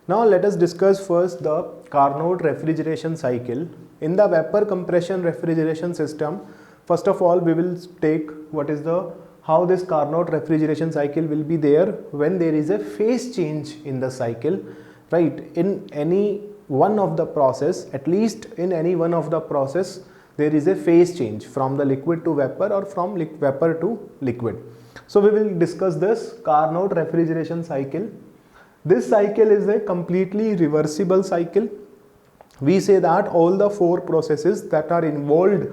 Now let us discuss first the Carnot refrigeration cycle. In the vapor compression refrigeration system, first of all we will take what is the how this Carnot refrigeration cycle will be there when there is a phase change in the cycle, right? In any one of the process, at least in any one of the process, there is a phase change from the liquid to vapor or from vapor to liquid. So we will discuss this Carnot refrigeration cycle. This cycle is a completely reversible cycle. We say that all the four processes that are involved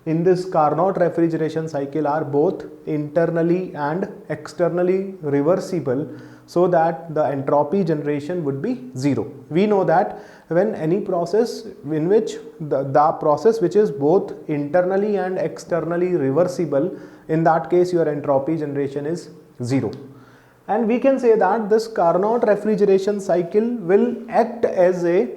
in this Carnot refrigeration cycle are both internally and externally reversible, so that the entropy generation would be zero. We know that when any process in which the process which is both internally and externally reversible, in that case your entropy generation is zero. And we can say that this Carnot refrigeration cycle will act as a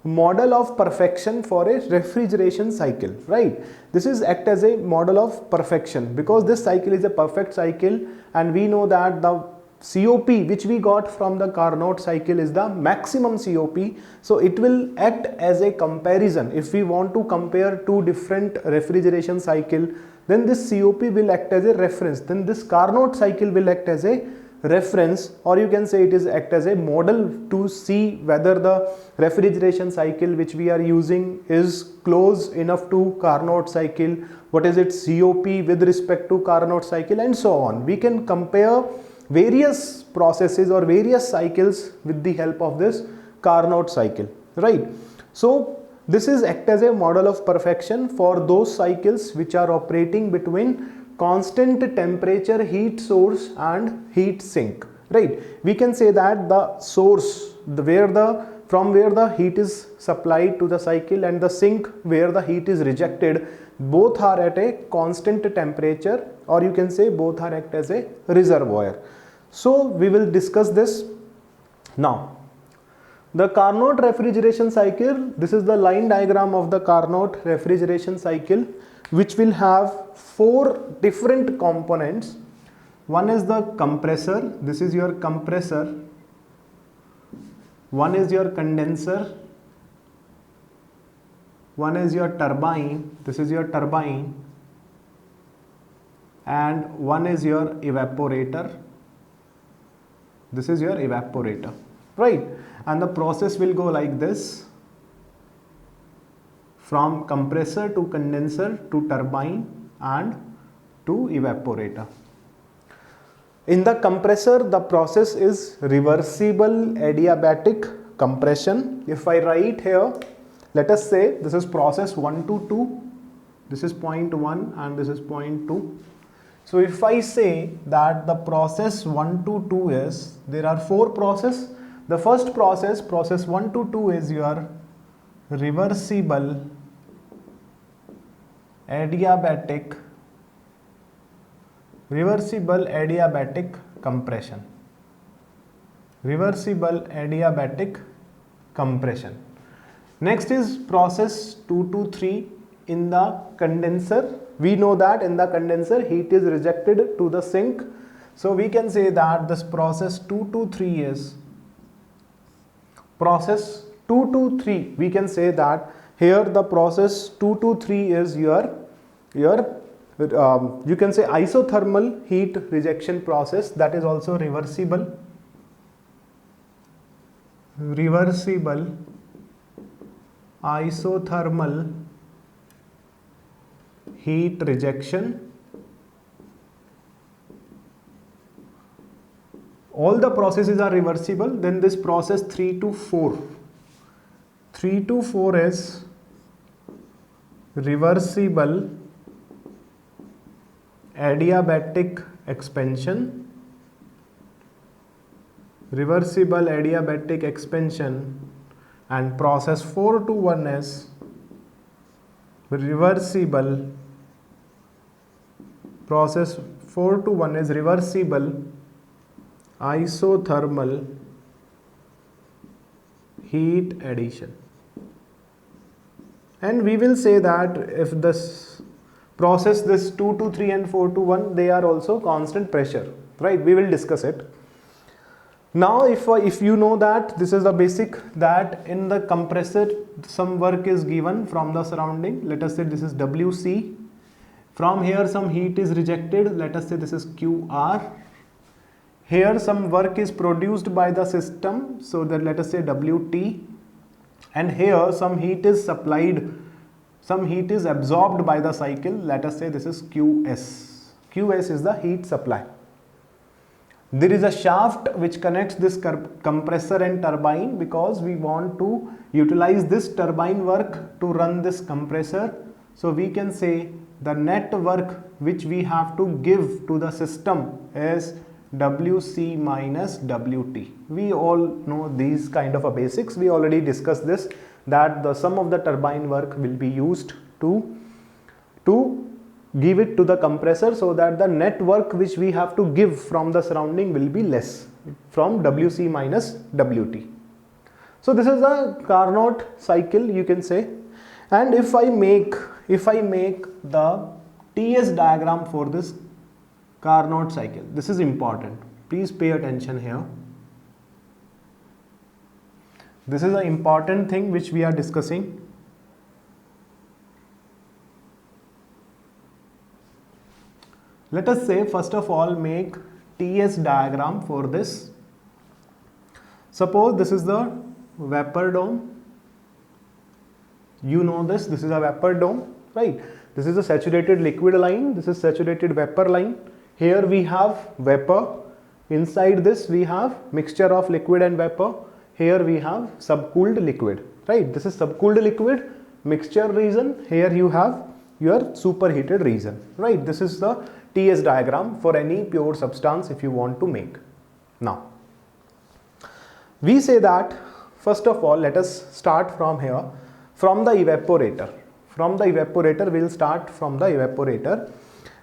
model of perfection for a refrigeration cycle, right? This is act as a model of perfection because this cycle is a perfect cycle, and we know that the COP which we got from the Carnot cycle is the maximum COP. So it will act as a comparison. If we want to compare two different refrigeration cycle, then this COP will act as a reference. Then this Carnot cycle will act as a reference, or you can say it is act as a model to see whether the refrigeration cycle which we are using is close enough to Carnot cycle, what is its COP with respect to Carnot cycle, and so on. We can compare various processes or various cycles with the help of this Carnot cycle, right? So this is act as a model of perfection for those cycles which are operating between constant temperature heat source and heat sink, right? We can say that the source from where the heat is supplied to the cycle and the sink where the heat is rejected, both are at a constant temperature, or you can say both are act as a reservoir. So we will discuss this now. The Carnot refrigeration cycle, this is the line diagram of the Carnot refrigeration cycle, which will have four different components. One is the compressor, this is your compressor. One is your condenser. One is your turbine, this is your turbine. And one is your evaporator, this is your evaporator, right? And the process will go like this: from compressor to condenser to turbine and to evaporator. In the compressor, the process is reversible adiabatic compression. If I write here, let us say this is process 1 to 2, this is point 1 and this is point 2. So if I say that the process 1 to 2 is, there are four processes. The first process, process 1 to 2, is your reversible adiabatic compression. Reversible adiabatic compression. Next is process 2 to 3 in the condenser. We know that in the condenser heat is rejected to the sink. So we can say that this process 2 to 3 is process 2 to 3. We can say that here the process 2 to 3 is your you can say isothermal heat rejection process, that is also reversible isothermal heat rejection. All the processes are reversible. Then this process 3 to 4. 3 to 4 is reversible adiabatic expansion. Reversible adiabatic expansion. And process 4 to 1 is reversible. Process 4 to 1 is reversible isothermal heat addition. And we will say that if this process, this 2 to 3 and 4 to 1, they are also constant pressure, right? We will discuss it. Now if you know that this is the basic, that in the compressor some work is given from the surrounding, let us say this is WC, from here some heat is rejected, let us say this is QR, here some work is produced by the system, so that let us say WT, and here some heat is supplied, some heat is absorbed by the cycle, let us say this is QS. QS is the heat supply. There is a shaft which connects this compressor and turbine, because we want to utilize this turbine work to run this compressor. So we can say the net work which we have to give to the system is WC minus WT. We all know these kind of a basics. We already discussed this, that the sum of the turbine work will be used to give it to the compressor, so that the net work which we have to give from the surrounding will be less from WC minus WT. So this is a Carnot cycle, you can say. And if I make the TS diagram for this Carnot cycle, this is important, please pay attention here. This is an important thing which we are discussing. Let us say first of all make TS diagram for this. Suppose this is the vapor dome. You know this is a vapor dome, right? This is a saturated liquid line, this is saturated vapor line. Here we have vapor, inside this we have mixture of liquid and vapor. Here we have subcooled liquid, right? This is subcooled liquid, mixture region. Here you have your superheated region, right? This is the TS diagram for any pure substance if you want to make. Now, we say that first of all, let us start from here, from the evaporator. From the evaporator, we will start from the evaporator.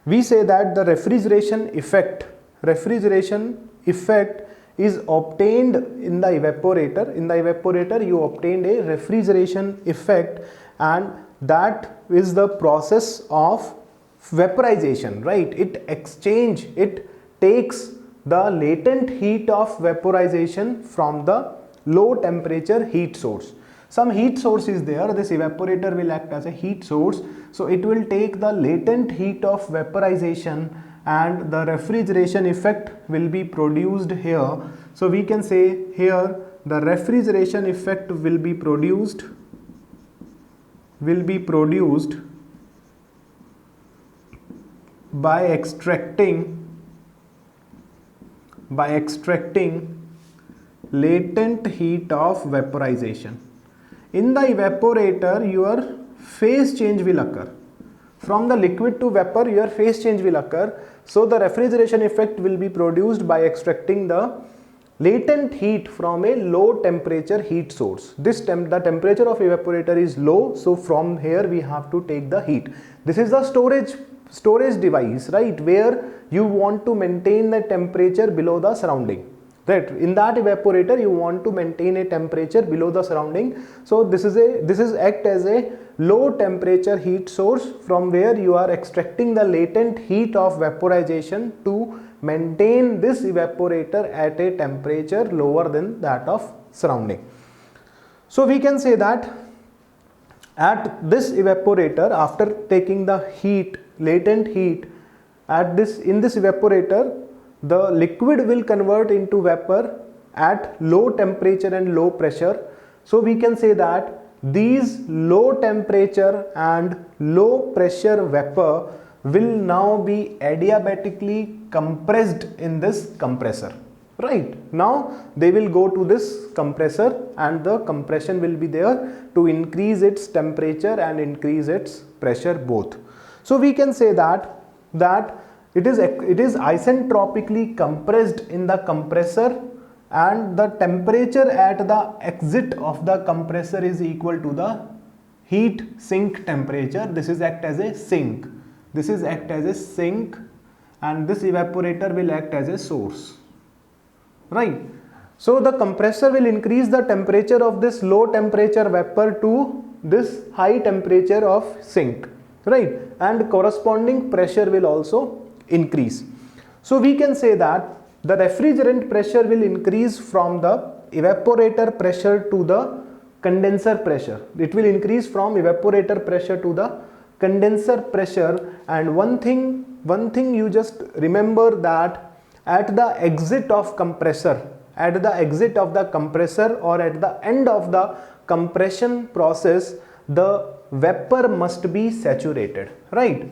We say that the refrigeration effect is obtained in the evaporator. In the evaporator, you obtained a refrigeration effect, and that is the process of vaporization, right? It takes the latent heat of vaporization from the low temperature heat source. Some heat source is there, this evaporator will act as a heat source, so it will take the latent heat of vaporization and the refrigeration effect will be produced here. So we can say here the refrigeration effect will be produced by extracting latent heat of vaporization. In the evaporator, your phase change will occur. From the liquid to vapor, your phase change will occur. So the refrigeration effect will be produced by extracting the latent heat from a low temperature heat source. The temperature of evaporator is low, so from here we have to take the heat. This is the storage device, right, where you want to maintain the temperature below the surrounding. Right, in that evaporator you want to maintain a temperature below the surrounding. So this is act as a low temperature heat source from where you are extracting the latent heat of vaporization to maintain this evaporator at a temperature lower than that of surrounding. So we can say that at this evaporator, after taking the heat, latent heat, in this evaporator, the liquid will convert into vapor at low temperature and low pressure. So we can say that these low temperature and low pressure vapor will now be adiabatically compressed in this compressor. Right, now they will go to this compressor and the compression will be there to increase its temperature and increase its pressure both. So we can say that it is isentropically compressed in the compressor, and the temperature at the exit of the compressor is equal to the heat sink temperature. This is act as a sink. This is act as a sink, and this evaporator will act as a source. Right. So the compressor will increase the temperature of this low temperature vapor to this high temperature of sink. Right. And corresponding pressure will also increase. So we can say that the refrigerant pressure will increase from the evaporator pressure to the condenser pressure. It will increase from evaporator pressure to the condenser pressure. And one thing you just remember, that at the exit of compressor, at the exit of the compressor or at the end of the compression process, the vapor must be saturated, right?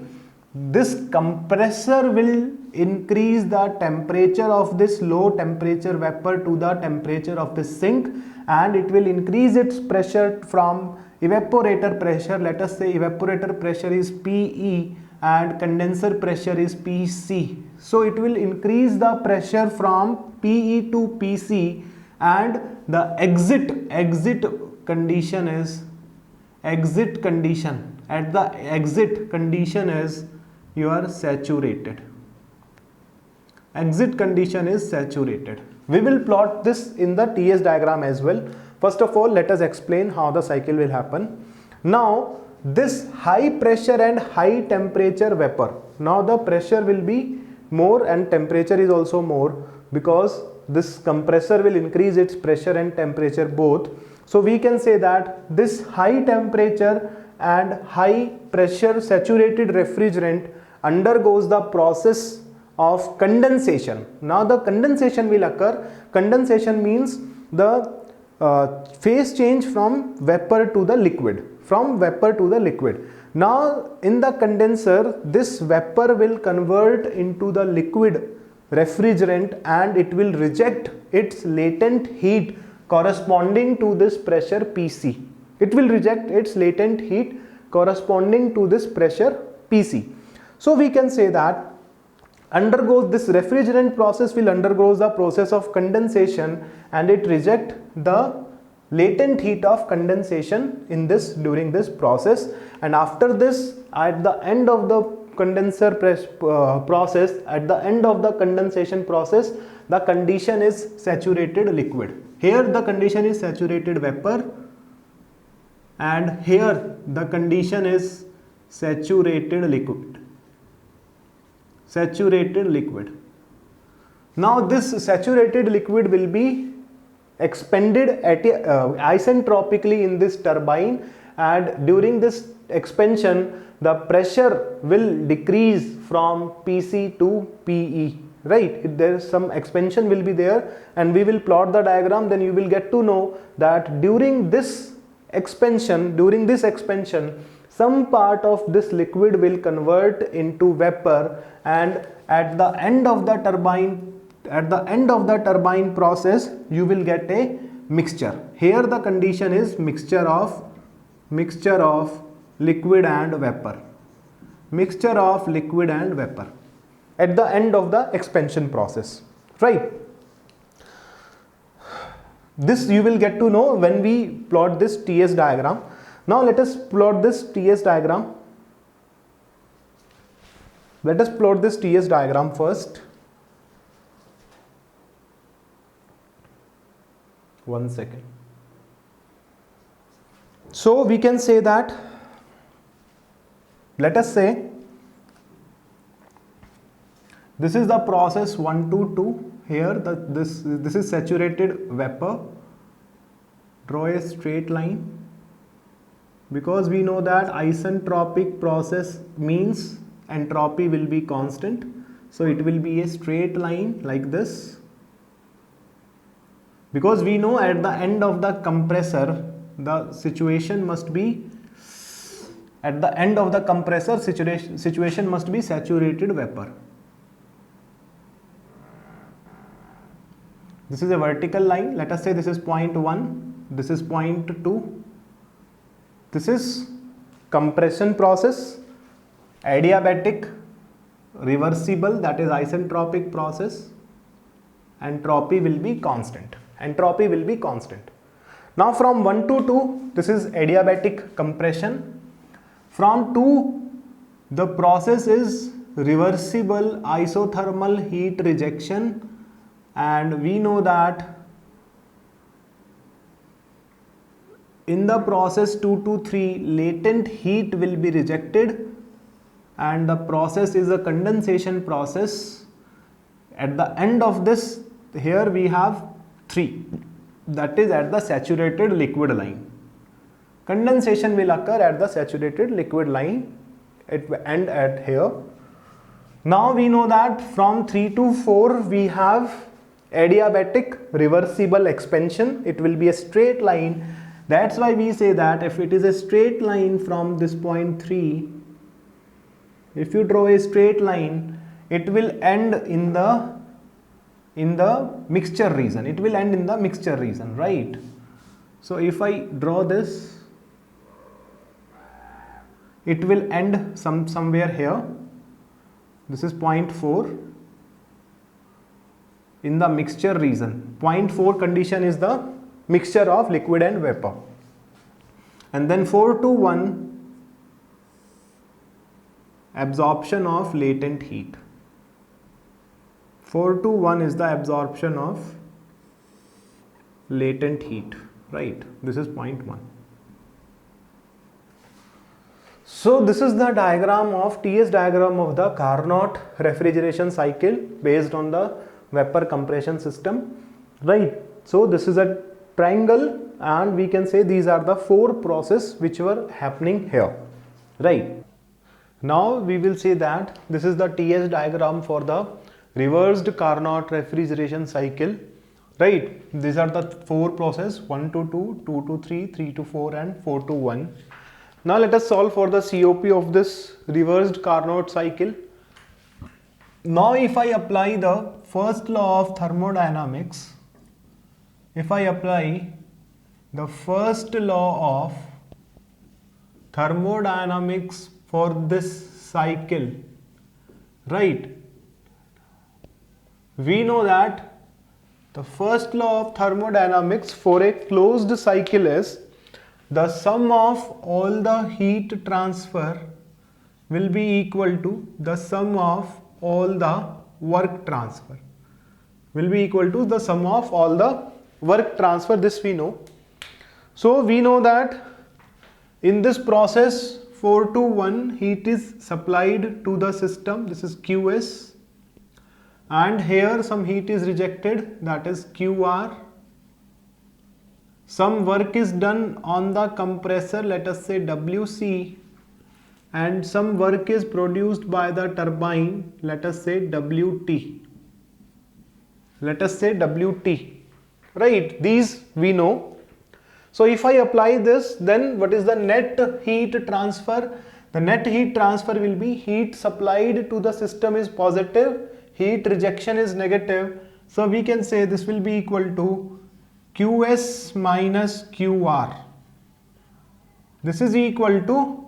This compressor will increase the temperature of this low temperature vapor to the temperature of the sink, and it will increase its pressure from evaporator pressure. Let us say evaporator pressure is PE and condenser pressure is PC. So it will increase the pressure from PE to PC, and the exit condition is exit condition. At the exit condition is you are saturated. Exit condition is saturated. We will plot this in the TS diagram as well. First of all, let us explain how the cycle will happen. Now, this high pressure and high temperature vapor, now the pressure will be more and temperature is also more, because this compressor will increase its pressure and temperature both. So we can say that this high temperature and high pressure saturated refrigerant undergoes the process of condensation. Now the condensation will occur. Condensation means the phase change from vapor to the liquid, from vapor to the liquid. Now in the condenser, this vapor will convert into the liquid refrigerant, and it will reject its latent heat corresponding to this pressure PC. It will reject its latent heat corresponding to this pressure PC. So we can say that this refrigerant process will undergo the process of condensation, and it reject the latent heat of condensation in this during this process. And after this, at the end of the condenser process, at the end of the condensation process, the condition is saturated liquid. Here the condition is saturated vapor, and here the condition is saturated liquid. Saturated liquid. Now this saturated liquid will be expended isentropically in this turbine, and during this expansion the pressure will decrease from PC to PE, right? There is some expansion will be there, and we will plot the diagram. Then you will get to know that during this expansion, some part of this liquid will convert into vapor, and at the end of the turbine process, you will get a mixture. Here the condition is mixture of liquid and vapor. Mixture of liquid and vapor at the end of the expansion process, right? This you will get to know when we plot this TS diagram. Now let us plot this TS diagram. Let us plot this TS diagram first. One second. So we can say that, let us say this is the process 1 to 2. Here this is saturated vapor. Draw a straight line, because we know that isentropic process means entropy will be constant. So it will be a straight line like this, because we know at the end of the compressor the situation must be, at the end of the compressor situation must be saturated vapor. This is a vertical line. Let us say this is point 1, this is point 2. This is compression process, adiabatic, reversible, that is isentropic process. Entropy will be constant. Entropy will be constant. Now from 1 to 2, this is adiabatic compression. From 2, the process is reversible isothermal heat rejection, and we know that in the process 2 to 3, latent heat will be rejected, and the process is a condensation process. At the end of this, here we have 3, that is at the saturated liquid line. Condensation will occur at the saturated liquid line, it will end at here. Now we know that from 3 to 4 we have adiabatic reversible expansion. It will be a straight line. That's why we say that if it is a straight line from this point 3, if you draw a straight line, it will end in the mixture region. It will end in the mixture region, right? So if I draw this, it will end somewhere here. This is point 4 in the mixture region. Point 4 condition is the mixture of liquid and vapor. And then 4 to 1 absorption of latent heat. 4 to 1 is the absorption of latent heat, right? This is point 1. So this is the diagram of TS diagram of the Carnot refrigeration cycle based on the vapor compression system, right? So this is a triangle and we can say these are the 4 processes which were happening here, right? Now we will say that this is the TS diagram for the reversed Carnot refrigeration cycle, right? These are the 4 processes, 1 to 2, 2 to 3, 3 to 4 and 4 to 1. Now let us solve for the COP of this reversed Carnot cycle. Now if I apply the first law of thermodynamics, if I apply the first law of thermodynamics for this cycle, right? We know that the first law of thermodynamics for a closed cycle is the sum of all the heat transfer will be equal to the sum of all the work transfer. Will be equal to the sum of all the work transfer, this we know. So we know that in this process 4 to 1 heat is supplied to the system, this is QS, and here some heat is rejected, that is QR. Some work is done on the compressor, let us say WC, and some work is produced by the turbine, let us say WT. Let us say WT, right? These we know. So if I apply this, then what is the net heat transfer? The net heat transfer will be heat supplied to the system is positive, heat rejection is negative. So we can say this will be equal to QS minus QR. This is equal to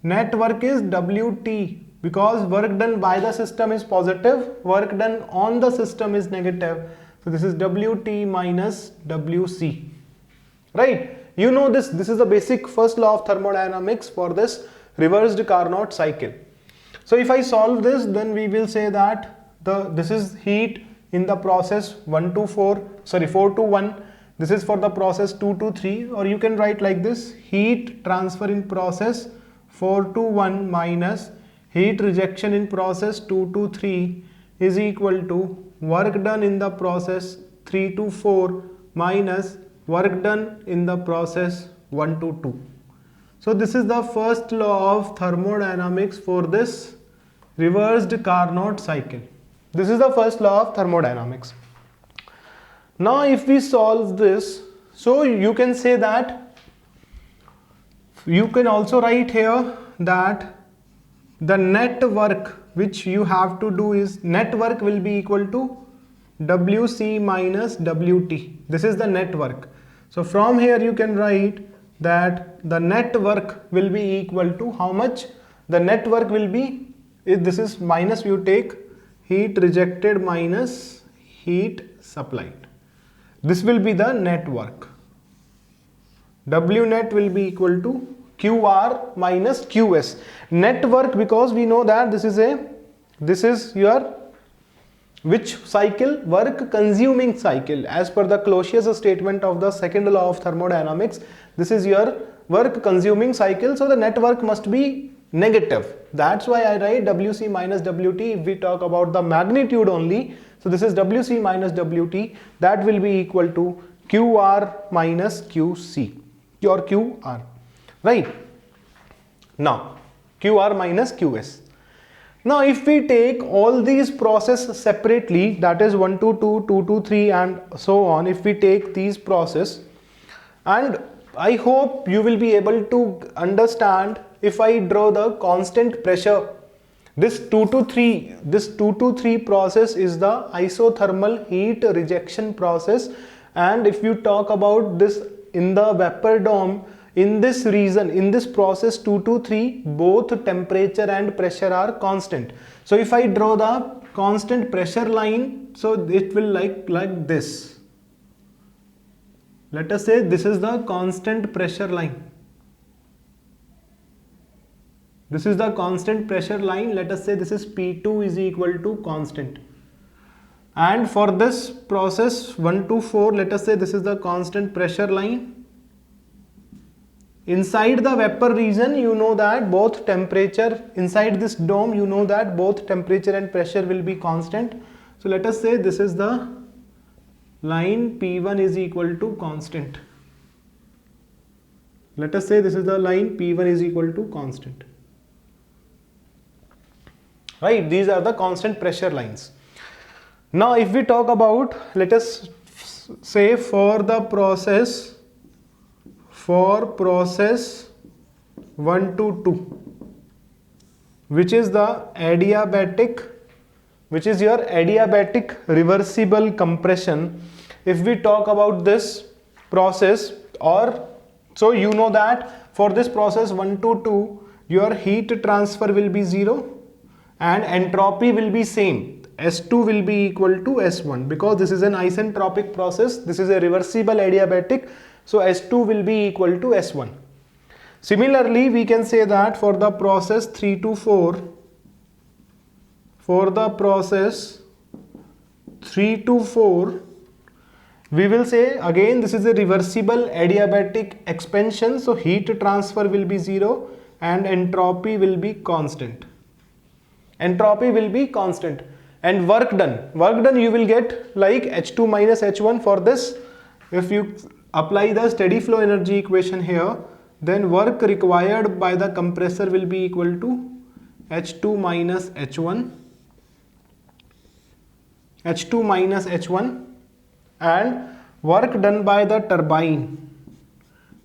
net work is WT, because work done by the system is positive, work done on the system is negative. So this is WT minus WC, right? You know this is the basic first law of thermodynamics for this reversed Carnot cycle. So if I solve this, then we will say that this is heat in the process 4 to 1. This is for the process 2 to 3, or you can write like this: heat transfer in process 4 to 1 minus heat rejection in process 2 to 3 is equal to work done in the process 3 to 4 minus work done in the process 1 to 2. So this is the first law of thermodynamics for this reversed Carnot cycle. This is the first law of thermodynamics. Now if we solve this, so you can say that, you can also write here that the net work which you have to do is, net work will be equal to WC minus WT. This is the net work. So from here you can write that the net work will be equal to how much? The net work will be, if this is minus, you take heat rejected minus heat supplied. This will be the net work. W net will be equal to QR minus QS. Net work, because we know that this is your which cycle? Work consuming cycle. As per the Clausius statement of the second law of thermodynamics, this is your work consuming cycle. So the net work must be negative. That's why I write WC minus WT if we talk about the magnitude only. So this is WC minus WT, that will be equal to QR minus QC or QR, right? Now QR minus QS. Now if we take all these processes separately, that is 1 to 2, 2 to 3 and so on, if we take these processes, and I hope you will be able to understand if I draw the constant pressure. This 2 to 3 process is the isothermal heat rejection process, and if you talk about this in the vapor dome, in this region, in this process 2 to 3, both temperature and pressure are constant. So if I draw the constant pressure line, so it will like this. Let us say this is the constant pressure line. This is the constant pressure line. Let us say this is P2 is equal to constant. And for this process 1 to 4, let us say this is the constant pressure line. Inside the vapor region, you know that both temperature, inside this dome, you know that both temperature and pressure will be constant. So let us say this is the line P1 is equal to constant. Let us say this is the line P1 is equal to constant. Right, these are the constant pressure lines. Now if we talk about, let us say for process 1 to 2, which is the adiabatic, which is your adiabatic reversible compression. If we talk about this process, or so you know that for this process 1 to 2, your heat transfer will be 0 and entropy will be same. S2 will be equal to S1 because this is an isentropic process. This is a reversible adiabatic. So S2 will be equal to S1. Similarly, we can say that for the process 3 to 4, we will say again this is a reversible adiabatic expansion. So heat transfer will be 0 and entropy will be constant. Entropy will be constant. And work done you will get like H2 minus H1 for this. If you apply the steady flow energy equation here, then work required by the compressor will be equal to H2 minus H1, and work done by the turbine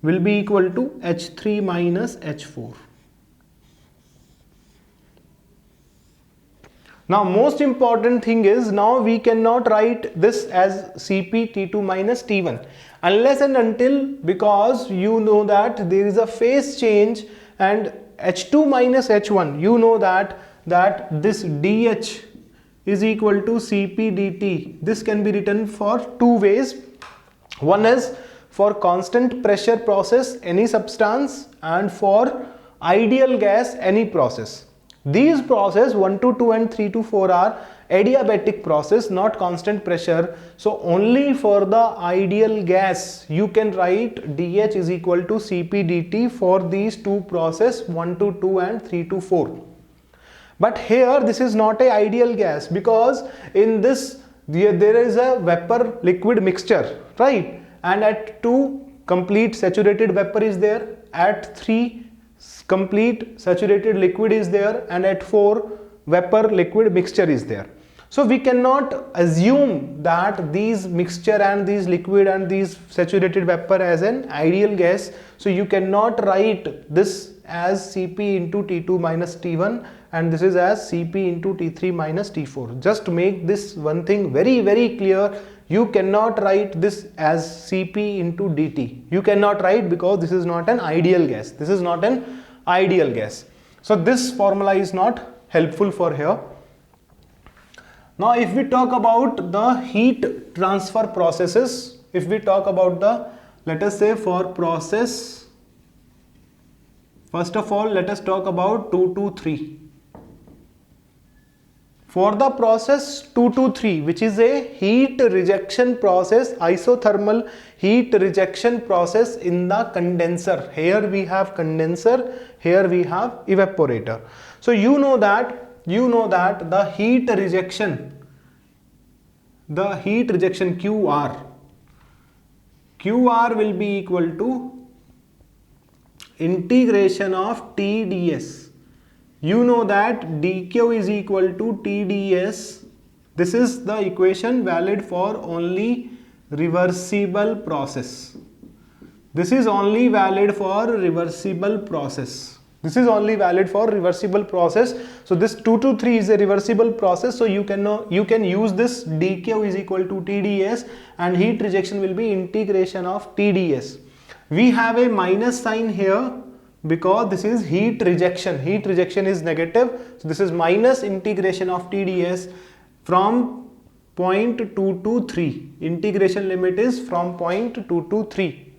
will be equal to H3 minus H4. Now most important thing is, now we cannot write this as Cp T2 minus T1 unless and until, because you know that there is a phase change, and H2 minus H1, you know that this dH is equal to Cp dt. This can be written for two ways. One is for constant pressure process any substance, and for ideal gas any process. These process 1 to 2 and 3 to 4 are adiabatic process, not constant pressure. So only for the ideal gas you can write dH is equal to Cp dt for these two process 1 to 2 and 3 to 4. But here this is not a ideal gas, because in this there is a vapor liquid mixture, right? And at 2 complete saturated vapor is there, at 3 complete saturated liquid is there, and at 4 vapor liquid mixture is there. So we cannot assume that these mixture and these liquid and these saturated vapor as an ideal gas. So you cannot write this as Cp into T2 minus T1 and this is as Cp into T3 minus T4. Just make this one thing very clear. You cannot write this as Cp into dt. You cannot write, because this is not an ideal gas. This is not an ideal gas. So this formula is not helpful for here. Now if we talk about the heat transfer processes, if we talk about the, let us say for process, first of all let us talk about 2 to 3. For the process 223, which is a heat rejection process, isothermal heat rejection process in the condenser. Here we have condenser, here we have evaporator. So you know that the heat rejection QR will be equal to integration of TdS. You know that dq is equal to TdS. This is the equation valid for only reversible process. This is only valid for reversible process. This is only valid for reversible process. So this 223 is a reversible process. So you can use this dq is equal to TdS, and heat rejection will be integration of TdS. We have a minus sign here because this is heat rejection. Heat rejection is negative. So this is minus integration of TdS from 0.223. Integration limit is from 0.223.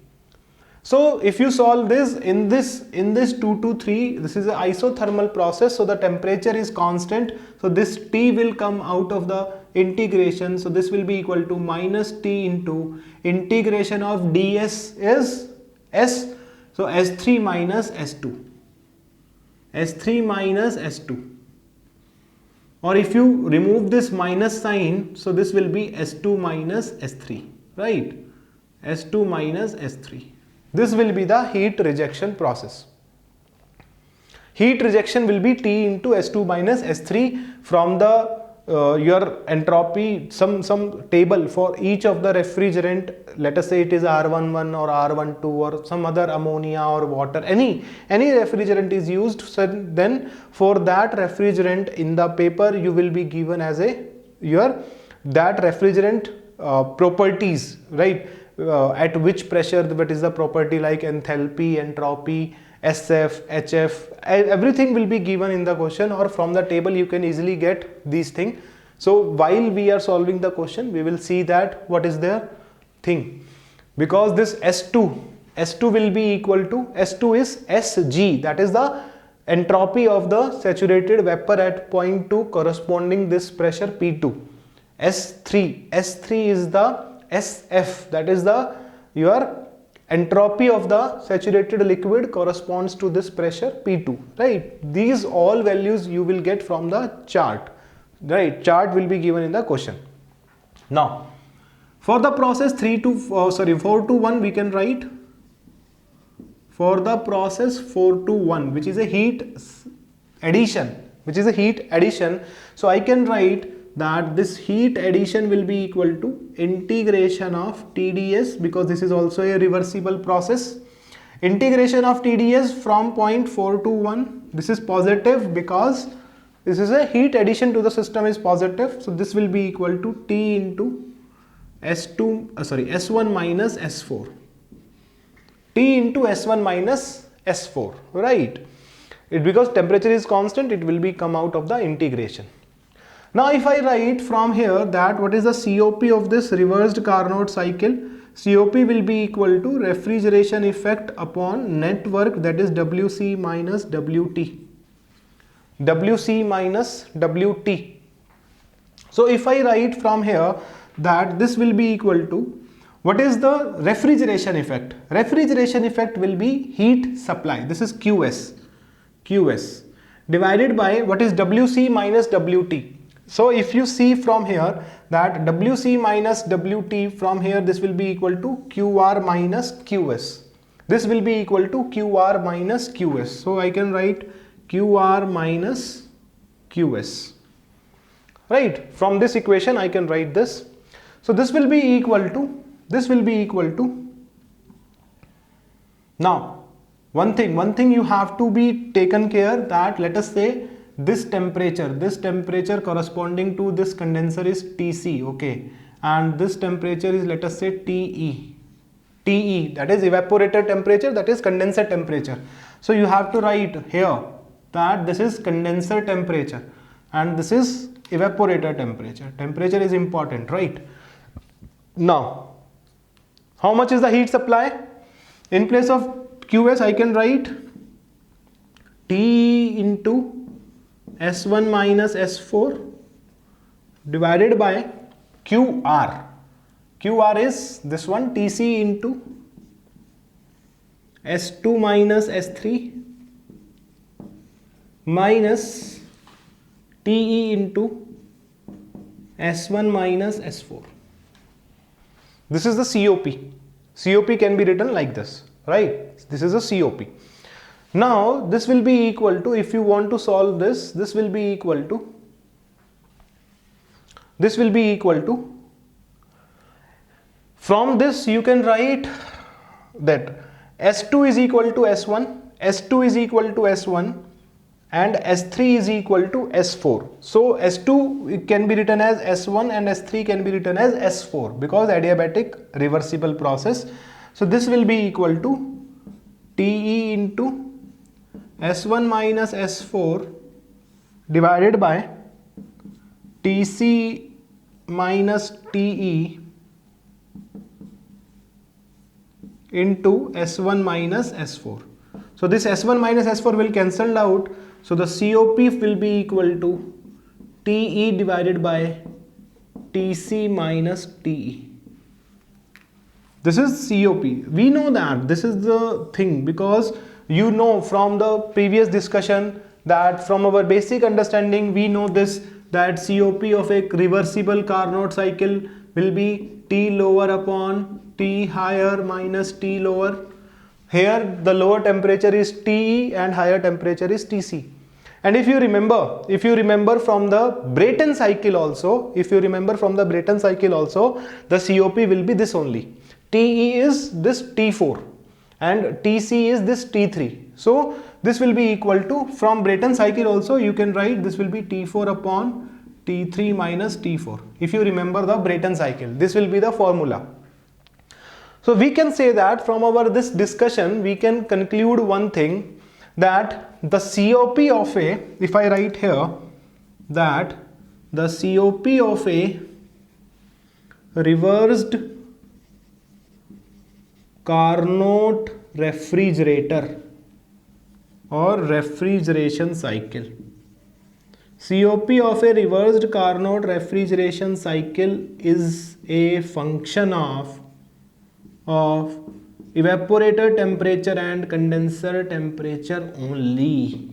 So if you solve this in this 223, this is an isothermal process, so the temperature is constant. So this T will come out of the integration. So this will be equal to minus T into integration of ds is S. So S3 minus S2. S3 minus S2. Or if you remove this minus sign, so this will be S2 minus S3, right? S2 minus S3. This will be the heat rejection process. Heat rejection will be T into S2 minus S3 from the your entropy, some table for each of the refrigerant. Let us say it is R11 or R12 or some other ammonia or water, any refrigerant is used. So then for that refrigerant in the paper you will be given as a that refrigerant properties, right? At which pressure, what is the property like enthalpy, entropy, SF, HF, everything will be given in the question, or from the table you can easily get these things. So while we are solving the question, we will see that what is the thing, because this S2 will be equal to, S2 is Sg, that is the entropy of the saturated vapor at point 2 corresponding this pressure P2. S3 is the SF, that is the your entropy of the saturated liquid corresponds to this pressure P2, right? These all values you will get from the chart, right? Chart will be given in the question. Now for the process 4 to 1 we can write, for the process 4 to 1 which is a heat addition, so I can write that this heat addition will be equal to integration of TdS, because this is also a reversible process. Integration of TdS from 0.4 to 1, this is positive because this is a heat addition to the system is positive. So this will be equal to T into S1 minus S4. T into S1 minus S4, right? Because temperature is constant, it will be come out of the integration. Now if I write from here that what is the COP of this reversed Carnot cycle, COP will be equal to refrigeration effect upon net work, that is WC minus WT. WC minus WT. So if I write from here that this will be equal to, what is the refrigeration effect? Refrigeration effect will be heat supply. This is QS divided by what is WC minus WT. So if you see from here that WC minus WT, from here this will be equal to QR minus QS. This will be equal to QR minus QS. So I can write QR minus QS. Right? From this equation I can write this. So this will be equal to, now one thing you have to be taken care that, let us say this temperature corresponding to this condenser is Tc, okay, and this temperature is, let us say, TE, that is evaporator temperature, that is condenser temperature. So you have to write here that this is condenser temperature and this is evaporator temperature. Temperature is important, right? Now how much is the heat supply? In place of QS I can write T into S1 minus S4 divided by QR. QR is this one, Tc into S2 minus S3 minus Te into S1 minus S4. This is the COP. COP can be written like this, right? This is a COP. Now this will be equal to, if you want to solve this, this will be equal to from this you can write that S2 is equal to S1, S2 is equal to S1 and S3 is equal to S4. So S2 can be written as S1 and S3 can be written as S4 because adiabatic reversible process. So this will be equal to Te into S1 minus S4 divided by Tc minus Te into S1 minus S4. So this S1 minus S4 will cancel out. So the COP will be equal to Te divided by Tc minus Te. This is COP. We know that this is the thing because you know from the previous discussion that from our basic understanding we know this, that COP of a reversible Carnot cycle will be T lower upon T higher minus T lower. Here the lower temperature is Te and higher temperature is Tc. And if you remember from the Brayton cycle also, the COP will be this only. Te is this T4 and Tc is this T3. So this will be equal to, from Brayton cycle also you can write this will be T4 upon T3 minus T4. If you remember the Brayton cycle, this will be the formula. So we can say that from our this discussion we can conclude one thing, that the COP of a, if I write here that the COP of a reversed Carnot refrigerator or refrigeration cycle, COP of a reversed Carnot refrigeration cycle is a function of evaporator temperature and condenser temperature only.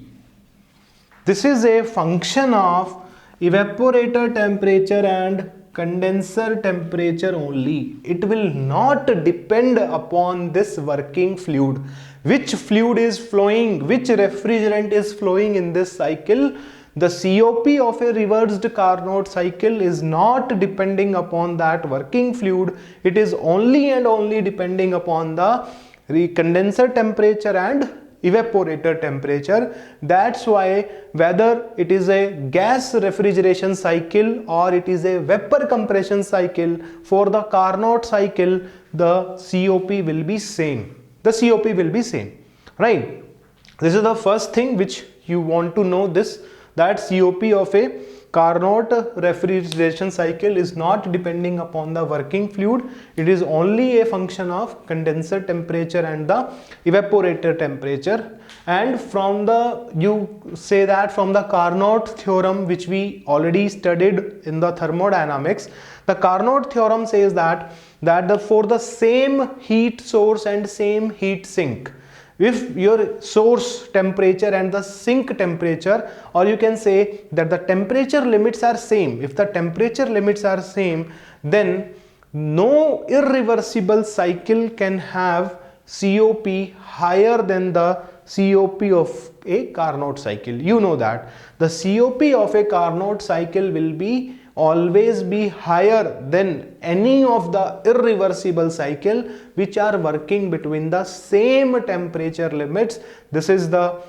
This is a function of evaporator temperature and condenser temperature only. It will not depend upon this working fluid. Which fluid is flowing, which refrigerant is flowing in this cycle. The COP of a reversed Carnot cycle is not depending upon that working fluid. It is only and only depending upon the condenser temperature and evaporator temperature. That's why whether it is a gas refrigeration cycle or it is a vapor compression cycle, for the Carnot cycle the COP will be same. The COP will be same, right? This is the first thing which you want to know, this, that COP of a Carnot refrigeration cycle is not depending upon the working fluid. It is only a function of condenser temperature and the evaporator temperature. And from the, you say that from the Carnot theorem which we already studied in the thermodynamics, the Carnot theorem says that for the same heat source and same heat sink, if your source temperature and the sink temperature, or you can say that the temperature limits are same, if the temperature limits are same, then no irreversible cycle can have COP higher than the COP of a Carnot cycle. You know that the COP of a Carnot cycle will be always be higher than any of the irreversible cycle which are working between the same temperature limits. This is the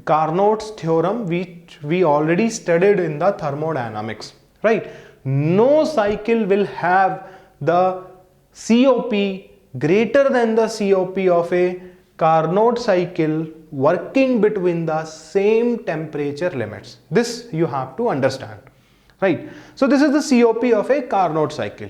Carnot's theorem which we already studied in the thermodynamics, right? No cycle will have the COP greater than the COP of a Carnot cycle working between the same temperature limits. This you have to understand. Right. So this is the COP of a Carnot cycle.